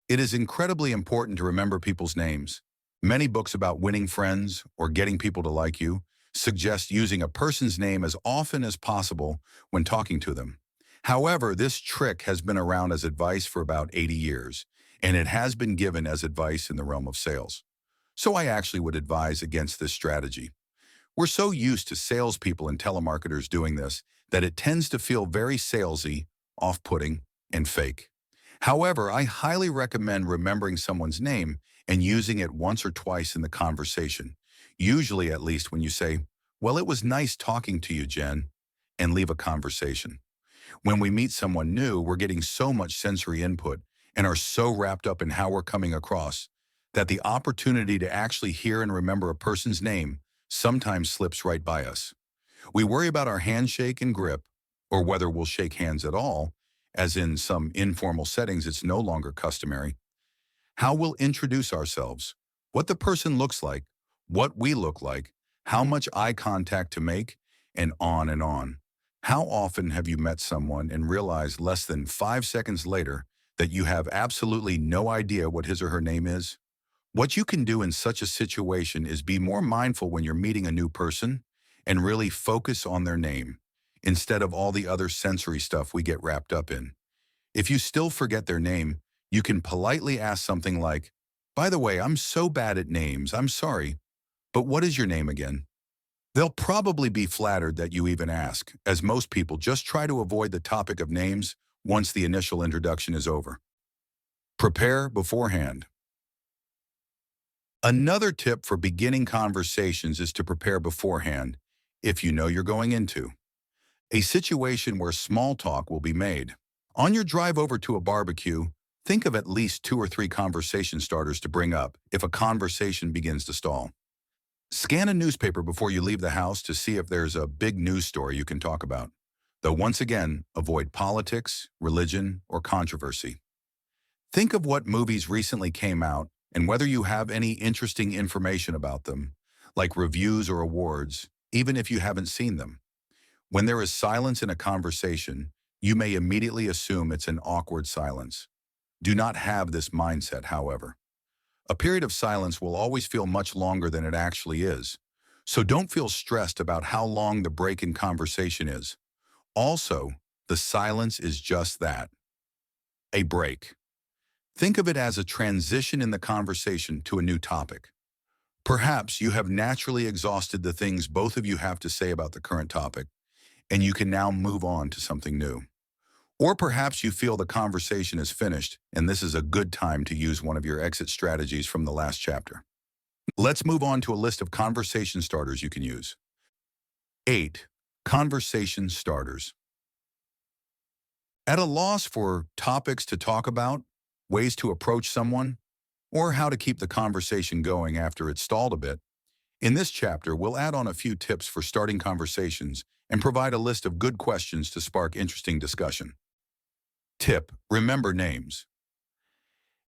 It is incredibly important to remember people's names. Many books about winning friends or getting people to like you suggest using a person's name as often as possible when talking to them. However, this trick has been around as advice for about 80 years, and it has been given as advice in the realm of sales. So I actually would advise against this strategy. We're so used to salespeople and telemarketers doing this that it tends to feel very salesy, off-putting, and fake. However, I highly recommend remembering someone's name and using it once or twice in the conversation, usually at least when you say, "Well, it was nice talking to you, Jen," and leave a conversation. When we meet someone new, we're getting so much sensory input and are so wrapped up in how we're coming across that the opportunity to actually hear and remember a person's name sometimes slips right by us. We worry about our handshake and grip, or whether we'll shake hands at all, as in some informal settings it's no longer customary. How we'll introduce ourselves, what the person looks like, what we look like, how much eye contact to make, and on and on. How often have you met someone and realized less than 5 seconds later that you have absolutely no idea what his or her name is? What you can do in such a situation is be more mindful when you're meeting a new person and really focus on their name instead of all the other sensory stuff we get wrapped up in. If you still forget their name, you can politely ask something like, "By the way, I'm so bad at names, I'm sorry, but what is your name again?" They'll probably be flattered that you even ask, as most people just try to avoid the topic of names once the initial introduction is over. Prepare beforehand. Another tip for beginning conversations is to prepare beforehand if you know you're going into a situation where small talk will be made. On your drive over to a barbecue, think of at least 2 or 3 conversation starters to bring up if a conversation begins to stall. Scan a newspaper before you leave the house to see if there's a big news story you can talk about. Though once again, avoid politics, religion, or controversy. Think of what movies recently came out and whether you have any interesting information about them, like reviews or awards, even if you haven't seen them. When there is silence in a conversation, you may immediately assume it's an awkward silence. Do not have this mindset, however. A period of silence will always feel much longer than it actually is, so don't feel stressed about how long the break in conversation is. Also, the silence is just that, a break. Think of it as a transition in the conversation to a new topic. Perhaps you have naturally exhausted the things both of you have to say about the current topic, and you can now move on to something new. Or perhaps you feel the conversation is finished, and this is a good time to use one of your exit strategies from the last chapter. Let's move on to a list of conversation starters you can use. 8. Conversation starters. At a loss for topics to talk about, ways to approach someone, or how to keep the conversation going after it's stalled a bit, in this chapter, we'll add on a few tips for starting conversations and provide a list of good questions to spark interesting discussion. Tip: remember names.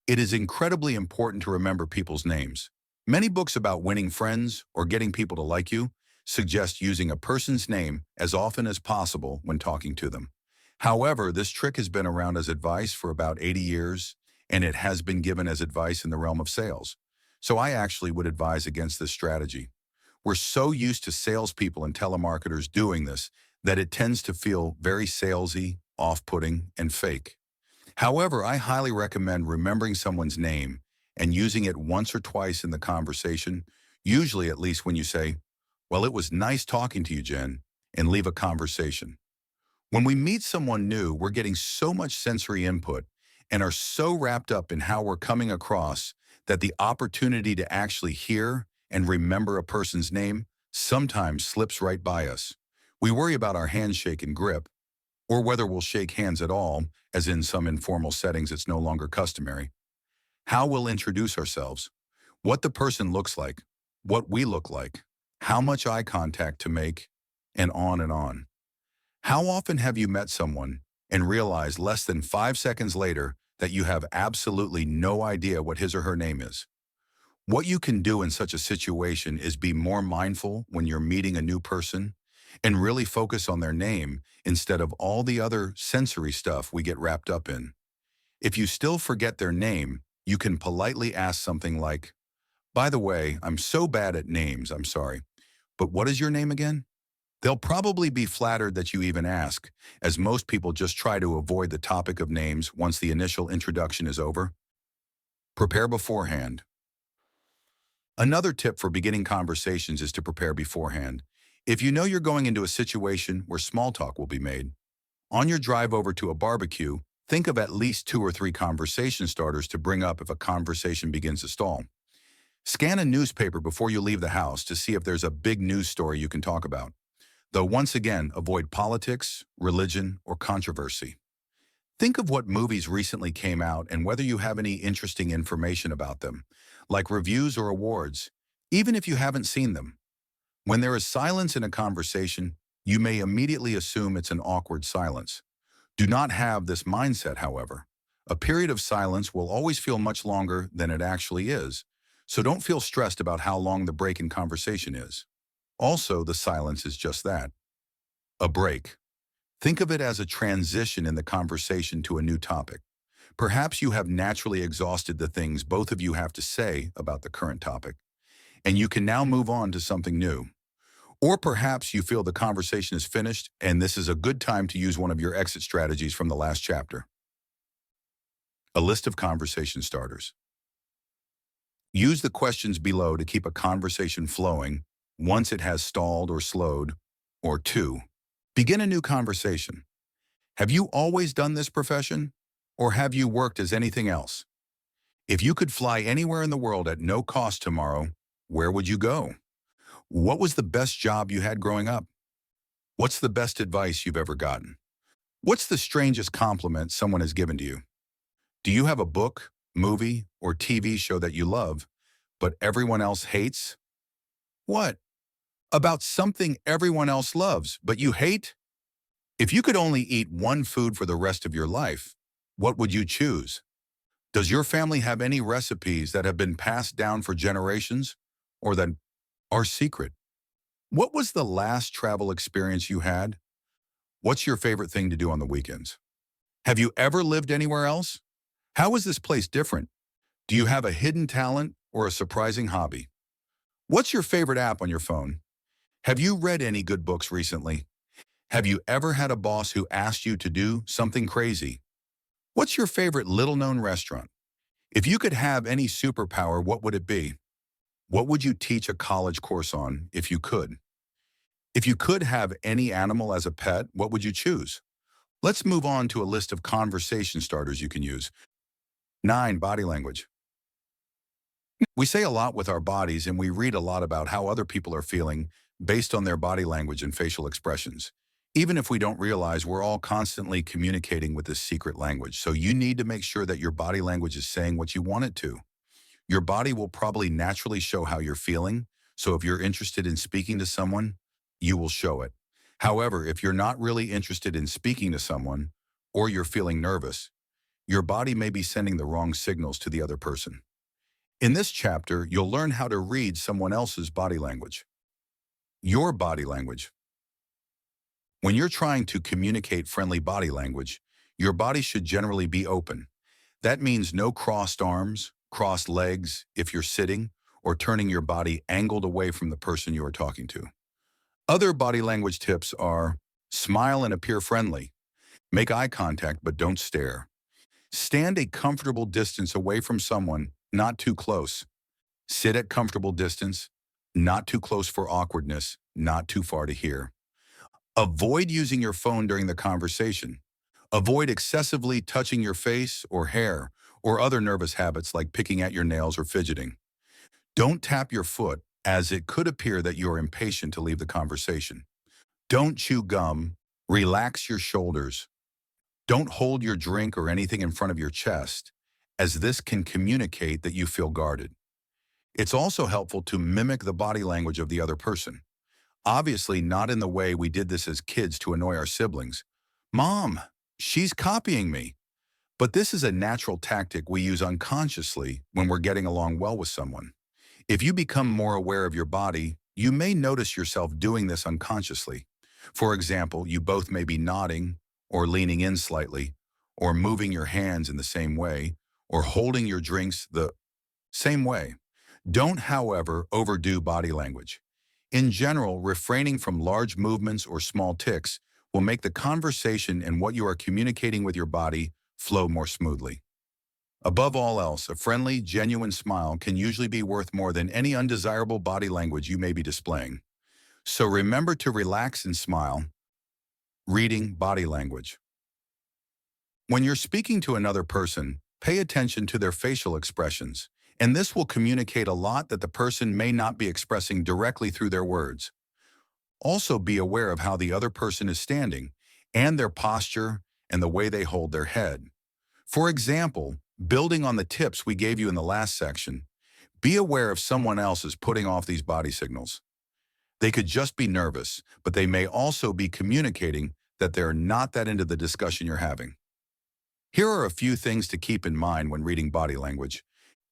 It is incredibly important to remember people's names. Many books about winning friends or getting people to like you suggest using a person's name as often as possible when talking to them. However, this trick has been around as advice for about 80 years, and it has been given as advice in the realm of sales. So I actually would advise against this strategy. We're so used to salespeople and telemarketers doing this that it tends to feel very salesy, off-putting, and fake. However, I highly recommend remembering someone's name and using it once or twice in the conversation, usually at least when you say, "Well, it was nice talking to you, Jen," and leave a conversation. When we meet someone new, we're getting so much sensory input and are so wrapped up in how we're coming across that the opportunity to actually hear and remember a person's name sometimes slips right by us. We worry about our handshake and grip, or whether we'll shake hands at all, as in some informal settings it's no longer customary. How we'll introduce ourselves, what the person looks like, what we look like, how much eye contact to make, and on and on. How often have you met someone and realized less than 5 seconds later that you have absolutely no idea what his or her name is? What you can do in such a situation is be more mindful when you're meeting a new person and really focus on their name instead of all the other sensory stuff we get wrapped up in. If you still forget their name, you can politely ask something like, "By the way, I'm so bad at names, I'm sorry, but what is your name again?" They'll probably be flattered that you even ask, as most people just try to avoid the topic of names once the initial introduction is over. Prepare beforehand. Another tip for beginning conversations is to prepare beforehand. If you know you're going into a situation where small talk will be made, on your drive over to a barbecue, think of at least 2 or 3 conversation starters to bring up if a conversation begins to stall. Scan a newspaper before you leave the house to see if there's a big news story you can talk about. Though once again, avoid politics, religion, or controversy. Think of what movies recently came out and whether you have any interesting information about them, like reviews or awards, even if you haven't seen them. When there is silence in a conversation, you may immediately assume it's an awkward silence. Do not have this mindset, however. A period of silence will always feel much longer than it actually is, so don't feel stressed about how long the break in conversation is. Also, the silence is just that, a break. Think of it as a transition in the conversation to a new topic. Perhaps you have naturally exhausted the things both of you have to say about the current topic, and you can now move on to something new. Or perhaps you feel the conversation is finished, and this is a good time to use one of your exit strategies from the last chapter. A list of conversation starters. Use the questions below to keep a conversation flowing once it has stalled or slowed. Or 2. Begin a new conversation. Have you always done this profession? Or have you worked as anything else? If you could fly anywhere in the world at no cost tomorrow, where would you go? What was the best job you had growing up? What's the best advice you've ever gotten? What's the strangest compliment someone has given to you? Do you have a book, movie, or TV show that you love, but everyone else hates? What? About something everyone else loves, but you hate? If you could only eat one food for the rest of your life, what would you choose? Does your family have any recipes that have been passed down for generations, or that are secret? What was the last travel experience you had? What's your favorite thing to do on the weekends? Have you ever lived anywhere else? How is this place different? Do you have a hidden talent or a surprising hobby? What's your favorite app on your phone? Have you read any good books recently? Have you ever had a boss who asked you to do something crazy? What's your favorite little-known restaurant? If you could have any superpower, what would it be? What would you teach a college course on if you could? If you could have any animal as a pet, what would you choose? Let's move on to a list of conversation starters you can use. 9. Body language. We say a lot with our bodies, and we read a lot about how other people are feeling based on their body language and facial expressions. Even if we don't realize, we're all constantly communicating with this secret language. So you need to make sure that your body language is saying what you want it to. Your body will probably naturally show how you're feeling. So if you're interested in speaking to someone, you will show it. However, if you're not really interested in speaking to someone or you're feeling nervous, your body may be sending the wrong signals to the other person. In this chapter, you'll learn how to read someone else's body language. Your body language. When you're trying to communicate friendly body language, your body should generally be open. That means no crossed arms, crossed legs if you're sitting, or turning your body angled away from the person you are talking to. Other body language tips are: smile and appear friendly. Make eye contact but don't stare. Stand a comfortable distance away from someone, not too close. Sit at comfortable distance, not too close for awkwardness, not too far to hear. Avoid using your phone during the conversation. Avoid excessively touching your face or hair or other nervous habits like picking at your nails or fidgeting. Don't tap your foot, as it could appear that you're impatient to leave the conversation. Don't chew gum. Relax your shoulders. Don't hold your drink or anything in front of your chest, as this can communicate that you feel guarded. It's also helpful to mimic the body language of the other person. Obviously not in the way we did this as kids to annoy our siblings. Mom, she's copying me. But this is a natural tactic we use unconsciously when we're getting along well with someone. If you become more aware of your body, you may notice yourself doing this unconsciously. For example, you both may be nodding, or leaning in slightly, or moving your hands in the same way, or holding your drinks the same way. Don't, however, overdo body language. In general, refraining from large movements or small tics will make the conversation and what you are communicating with your body flow more smoothly. Above all else, a friendly, genuine smile can usually be worth more than any undesirable body language you may be displaying. So remember to relax and smile. Reading body language. When you're speaking to another person, pay attention to their facial expressions, and this will communicate a lot that the person may not be expressing directly through their words. Also be aware of how the other person is standing, and their posture and the way they hold their head. For example, building on the tips we gave you in the last section, be aware if someone else is putting off these body signals. They could just be nervous, but they may also be communicating that they're not that into the discussion you're having. Here are a few things to keep in mind when reading body language.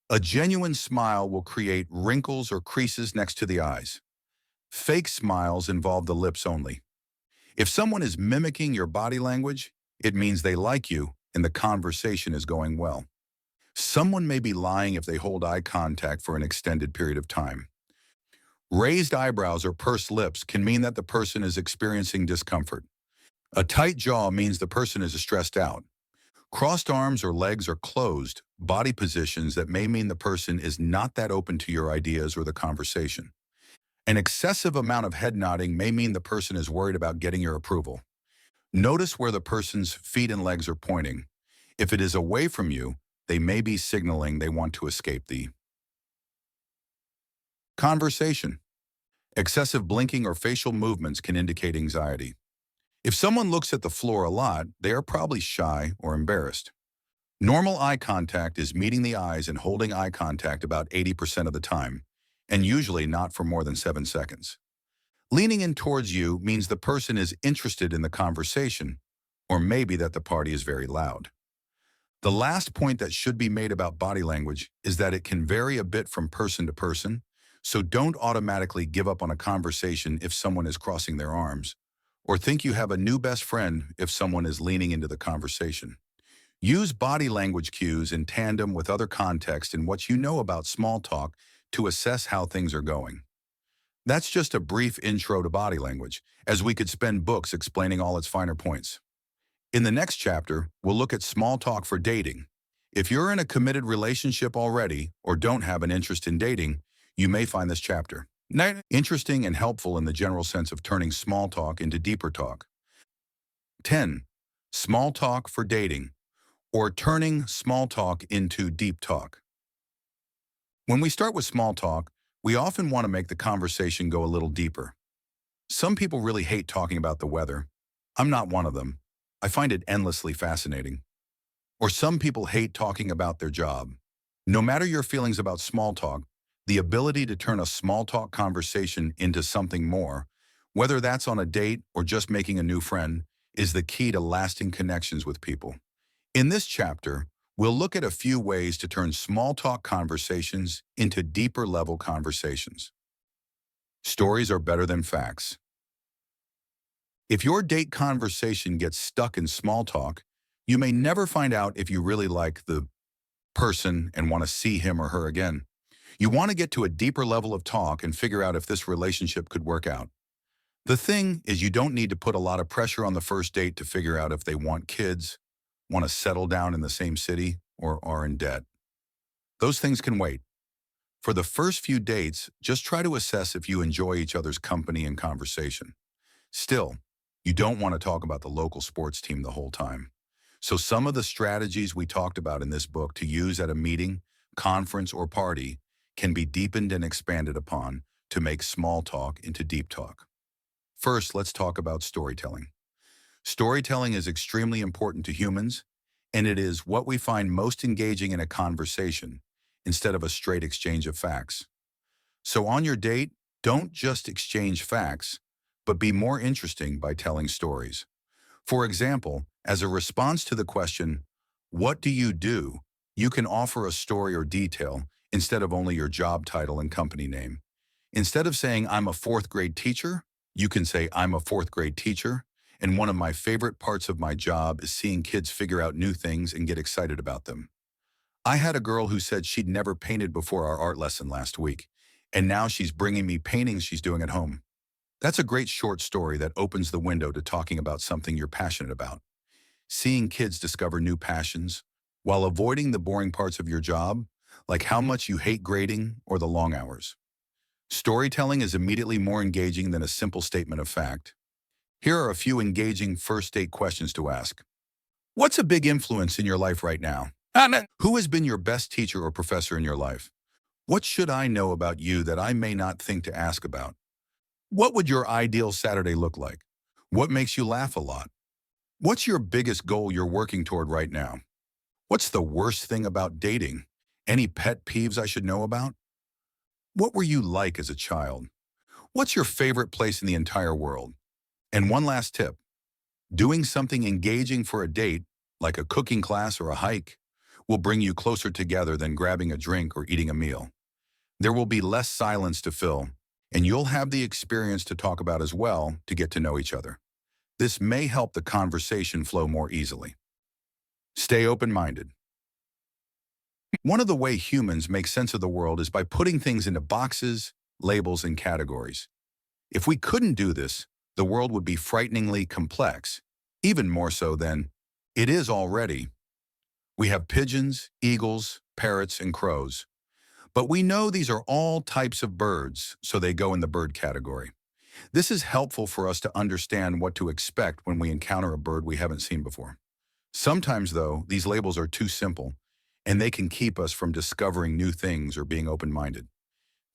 A genuine smile will create wrinkles or creases next to the eyes. Fake smiles involve the lips only. If someone is mimicking your body language, it means they like you and the conversation is going well. Someone may be lying if they hold eye contact for an extended period of time. Raised eyebrows or pursed lips can mean that the person is experiencing discomfort. A tight jaw means the person is stressed out. Crossed arms or legs are closed, body positions that may mean the person is not that open to your ideas or the conversation. An excessive amount of head nodding may mean the person is worried about getting your approval. Notice where the person's feet and legs are pointing. If it is away from you, they may be signaling they want to escape the conversation. Excessive blinking or facial movements can indicate anxiety. If someone looks at the floor a lot, they are probably shy or embarrassed. Normal eye contact is meeting the eyes and holding eye contact about 80% of the time, and usually not for more than 7 seconds. Leaning in towards you means the person is interested in the conversation, or maybe that the party is very loud. The last point that should be made about body language is that it can vary a bit from person to person, so don't automatically give up on a conversation if someone is crossing their arms, or think you have a new best friend if someone is leaning into the conversation. Use body language cues in tandem with other context and what you know about small talk to assess how things are going. That's just a brief intro to body language, as we could spend books explaining all its finer points. In the next chapter, we'll look at small talk for dating. If you're in a committed relationship already or don't have an interest in dating, you may find this chapter interesting and helpful in the general sense of turning small talk into deeper talk. 10. Small talk for dating, or turning small talk into deep talk. When we start with small talk, we often want to make the conversation go a little deeper. Some people really hate talking about the weather. I'm not one of them. I find it endlessly fascinating. Or some people hate talking about their job. No matter your feelings about small talk, the ability to turn a small talk conversation into something more, whether that's on a date or just making a new friend, is the key to lasting connections with people. In this chapter, we'll look at a few ways to turn small talk conversations into deeper level conversations. Stories are better than facts. If your date conversation gets stuck in small talk, you may never find out if you really like the person and want to see him or her again. You want to get to a deeper level of talk and figure out if this relationship could work out. The thing is, you don't need to put a lot of pressure on the first date to figure out if they want kids, want to settle down in the same city, or are in debt. Those things can wait. For the first few dates, just try to assess if you enjoy each other's company and conversation. Still, you don't want to talk about the local sports team the whole time. So some of the strategies we talked about in this book to use at a meeting, conference, or party can be deepened and expanded upon to make small talk into deep talk. First, let's talk about storytelling. Storytelling is extremely important to humans, and it is what we find most engaging in a conversation instead of a straight exchange of facts. So on your date, don't just exchange facts, but be more interesting by telling stories. For example, as a response to the question, "What do you do?" you can offer a story or detail instead of only your job title and company name. Instead of saying, "I'm a fourth grade teacher," you can say, "I'm a fourth grade teacher, and one of my favorite parts of my job is seeing kids figure out new things and get excited about them. I had a girl who said she'd never painted before our art lesson last week, and now she's bringing me paintings she's doing at home." That's a great short story that opens the window to talking about something you're passionate about. Seeing kids discover new passions while avoiding the boring parts of your job, like how much you hate grading or the long hours. Storytelling is immediately more engaging than a simple statement of fact. Here are a few engaging first date questions to ask. What's a big influence in your life right now? Who has been your best teacher or professor in your life? What should I know about you that I may not think to ask about? What would your ideal Saturday look like? What makes you laugh a lot? What's your biggest goal you're working toward right now? What's the worst thing about dating? Any pet peeves I should know about? What were you like as a child? What's your favorite place in the entire world? And one last tip, doing something engaging for a date, like a cooking class or a hike, will bring you closer together than grabbing a drink or eating a meal. There will be less silence to fill, and you'll have the experience to talk about as well to get to know each other. This may help the conversation flow more easily. Stay open-minded. One of the ways humans make sense of the world is by putting things into boxes, labels, and categories. If we couldn't do this, the world would be frighteningly complex, even more so than it is already. We have pigeons, eagles, parrots, and crows. But we know these are all types of birds, so they go in the bird category. This is helpful for us to understand what to expect when we encounter a bird we haven't seen before. Sometimes, though, these labels are too simple, and they can keep us from discovering new things or being open-minded.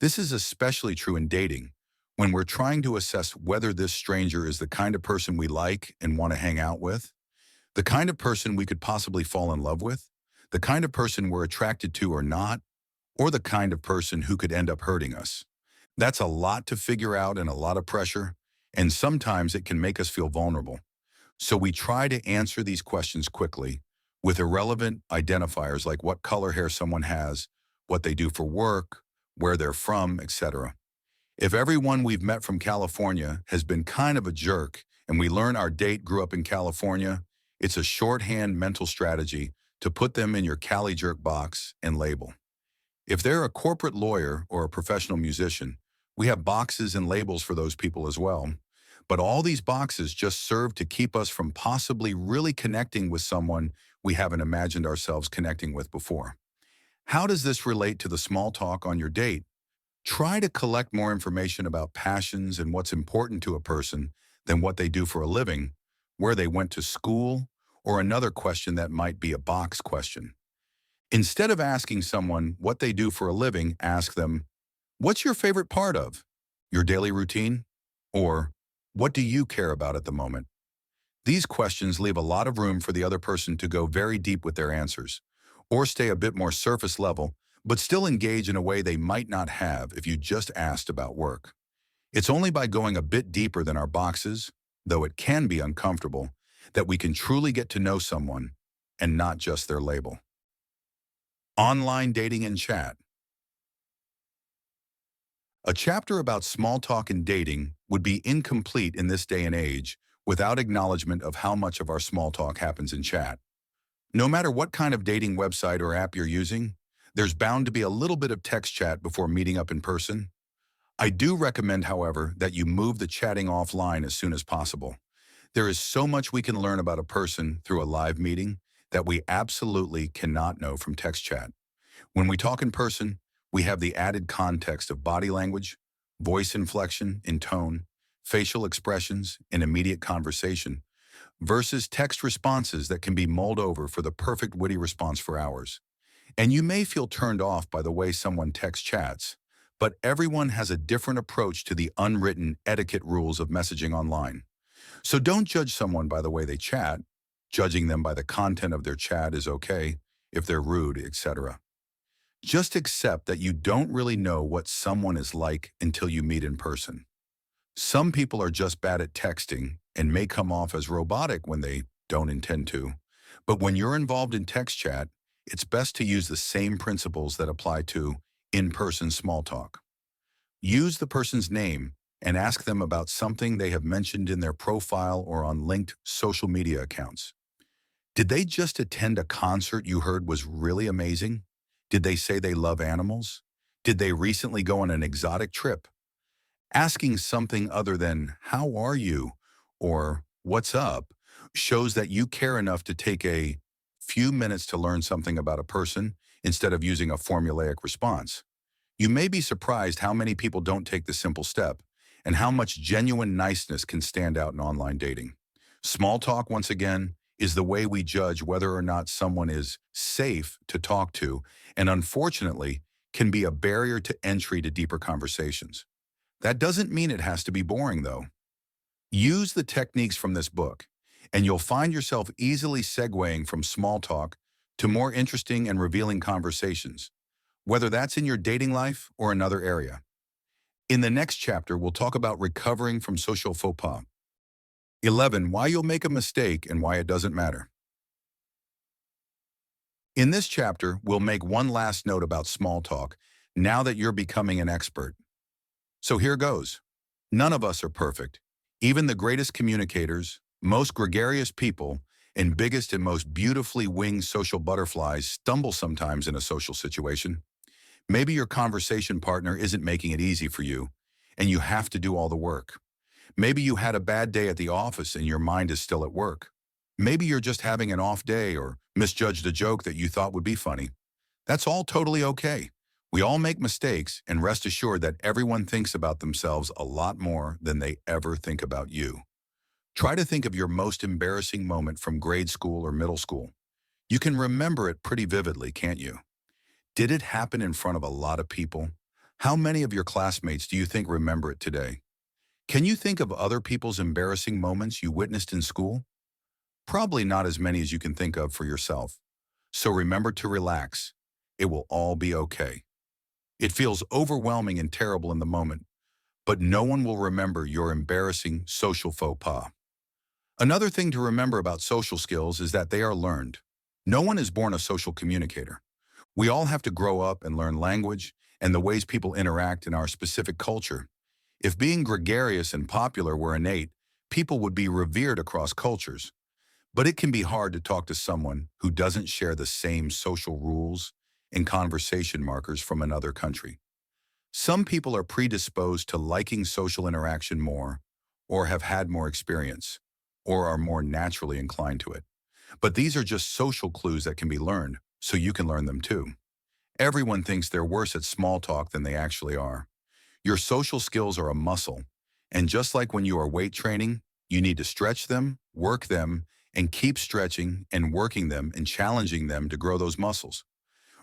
This is especially true in dating, when we're trying to assess whether this stranger is the kind of person we like and want to hang out with, the kind of person we could possibly fall in love with, the kind of person we're attracted to or not, or the kind of person who could end up hurting us. That's a lot to figure out and a lot of pressure, and sometimes it can make us feel vulnerable. So we try to answer these questions quickly with irrelevant identifiers like what color hair someone has, what they do for work, where they're from, etc. If everyone we've met from California has been kind of a jerk and we learn our date grew up in California, it's a shorthand mental strategy to put them in your Cali jerk box and label. If they're a corporate lawyer or a professional musician, we have boxes and labels for those people as well. But all these boxes just serve to keep us from possibly really connecting with someone we haven't imagined ourselves connecting with before. How does this relate to the small talk on your date? Try to collect more information about passions and what's important to a person than what they do for a living, where they went to school, or another question that might be a box question. Instead of asking someone what they do for a living, ask them, "What's your favorite part of your daily routine?" Or, "What do you care about at the moment?" These questions leave a lot of room for the other person to go very deep with their answers, or stay a bit more surface level, but still engage in a way they might not have if you just asked about work. It's only by going a bit deeper than our boxes, though it can be uncomfortable, that we can truly get to know someone and not just their label. Online dating and chat. A chapter about small talk and dating would be incomplete in this day and age without acknowledgement of how much of our small talk happens in chat. No matter what kind of dating website or app you're using, there's bound to be a little bit of text chat before meeting up in person. I do recommend, however, that you move the chatting offline as soon as possible. There is so much we can learn about a person through a live meeting that we absolutely cannot know from text chat. When we talk in person, we have the added context of body language, voice inflection and tone, facial expressions, and immediate conversation, versus text responses that can be mulled over for the perfect witty response for hours. And you may feel turned off by the way someone text chats, but everyone has a different approach to the unwritten etiquette rules of messaging online. So don't judge someone by the way they chat. Judging them by the content of their chat is okay, if they're rude, etc. Just accept that you don't really know what someone is like until you meet in person. Some people are just bad at texting and may come off as robotic when they don't intend to. But when you're involved in text chat, it's best to use the same principles that apply to in-person small talk. Use the person's name and ask them about something they have mentioned in their profile or on linked social media accounts. Did they just attend a concert you heard was really amazing? Did they say they love animals? Did they recently go on an exotic trip? Asking something other than, "How are you?" or "What's up?" shows that you care enough to take a few minutes to learn something about a person instead of using a formulaic response. You may be surprised how many people don't take the simple step and how much genuine niceness can stand out in online dating. Small talk, once again, is the way we judge whether or not someone is safe to talk to, and unfortunately, can be a barrier to entry to deeper conversations. That doesn't mean it has to be boring, though. Use the techniques from this book, and you'll find yourself easily segueing from small talk to more interesting and revealing conversations, whether that's in your dating life or another area. In the next chapter, we'll talk about recovering from social faux pas. 11. Why you'll make a mistake and why it doesn't matter. In this chapter, we'll make one last note about small talk now that you're becoming an expert. So here goes. None of us are perfect. Even the greatest communicators, most gregarious people, and biggest and most beautifully winged social butterflies stumble sometimes in a social situation. Maybe your conversation partner isn't making it easy for you, and you have to do all the work. Maybe you had a bad day at the office and your mind is still at work. Maybe you're just having an off day or misjudged a joke that you thought would be funny. That's all totally okay. We all make mistakes, and rest assured that everyone thinks about themselves a lot more than they ever think about you. Try to think of your most embarrassing moment from grade school or middle school. You can remember it pretty vividly, can't you? Did it happen in front of a lot of people? How many of your classmates do you think remember it today? Can you think of other people's embarrassing moments you witnessed in school? Probably not as many as you can think of for yourself. So remember to relax. It will all be okay. It feels overwhelming and terrible in the moment, but no one will remember your embarrassing social faux pas. Another thing to remember about social skills is that they are learned. No one is born a social communicator. We all have to grow up and learn language and the ways people interact in our specific culture. If being gregarious and popular were innate, people would be revered across cultures. But it can be hard to talk to someone who doesn't share the same social rules and conversation markers from another country. Some people are predisposed to liking social interaction more, or have had more experience, or are more naturally inclined to it. But these are just social clues that can be learned, so you can learn them too. Everyone thinks they're worse at small talk than they actually are. Your social skills are a muscle, and just like when you are weight training, you need to stretch them, work them, and keep stretching and working them and challenging them to grow those muscles.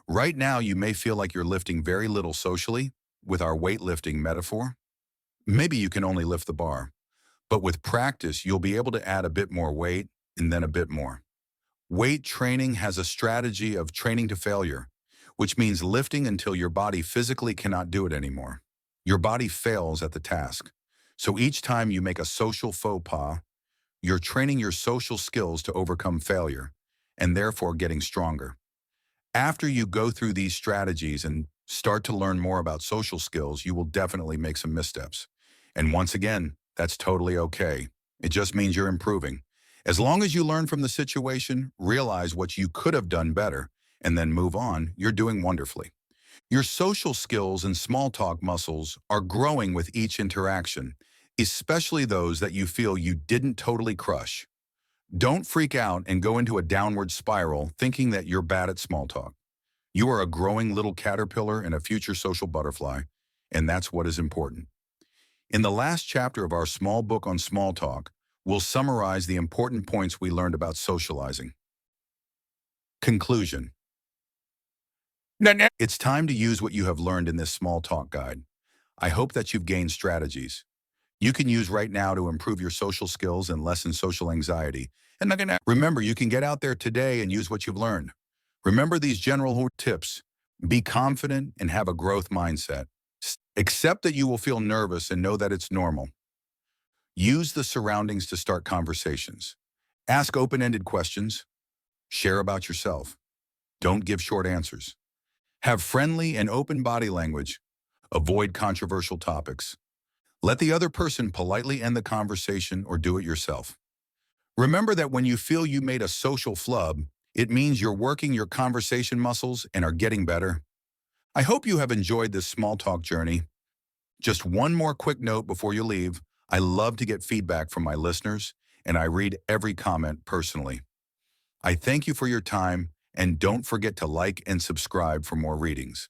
Right now, you may feel like you're lifting very little socially, with our weightlifting metaphor. Maybe you can only lift the bar. But with practice, you'll be able to add a bit more weight and then a bit more. Weight training has a strategy of training to failure, which means lifting until your body physically cannot do it anymore. Your body fails at the task. So each time you make a social faux pas, you're training your social skills to overcome failure and therefore getting stronger. After you go through these strategies and start to learn more about social skills, you will definitely make some missteps. And once again, that's totally okay. It just means you're improving. As long as you learn from the situation, realize what you could have done better, and then move on, you're doing wonderfully. Your social skills and small talk muscles are growing with each interaction, especially those that you feel you didn't totally crush. Don't freak out and go into a downward spiral thinking that you're bad at small talk. You are a growing little caterpillar and a future social butterfly, and that's what is important. In the last chapter of our small book on small talk, we'll summarize the important points we learned about socializing. Conclusion. It's time to use what you have learned in this small talk guide. I hope that you've gained strategies you can use right now to improve your social skills and lessen social anxiety. And remember, you can get out there today and use what you've learned. Remember these general tips. Be confident and have a growth mindset. Accept that you will feel nervous and know that it's normal. Use the surroundings to start conversations. Ask open-ended questions. Share about yourself. Don't give short answers. Have friendly and open body language. Avoid controversial topics. Let the other person politely end the conversation or do it yourself. Remember that when you feel you made a social flub, it means you're working your conversation muscles and are getting better. I hope you have enjoyed this small talk journey. Just one more quick note before you leave. I love to get feedback from my listeners, and I read every comment personally. I thank you for your time, and don't forget to like and subscribe for more readings.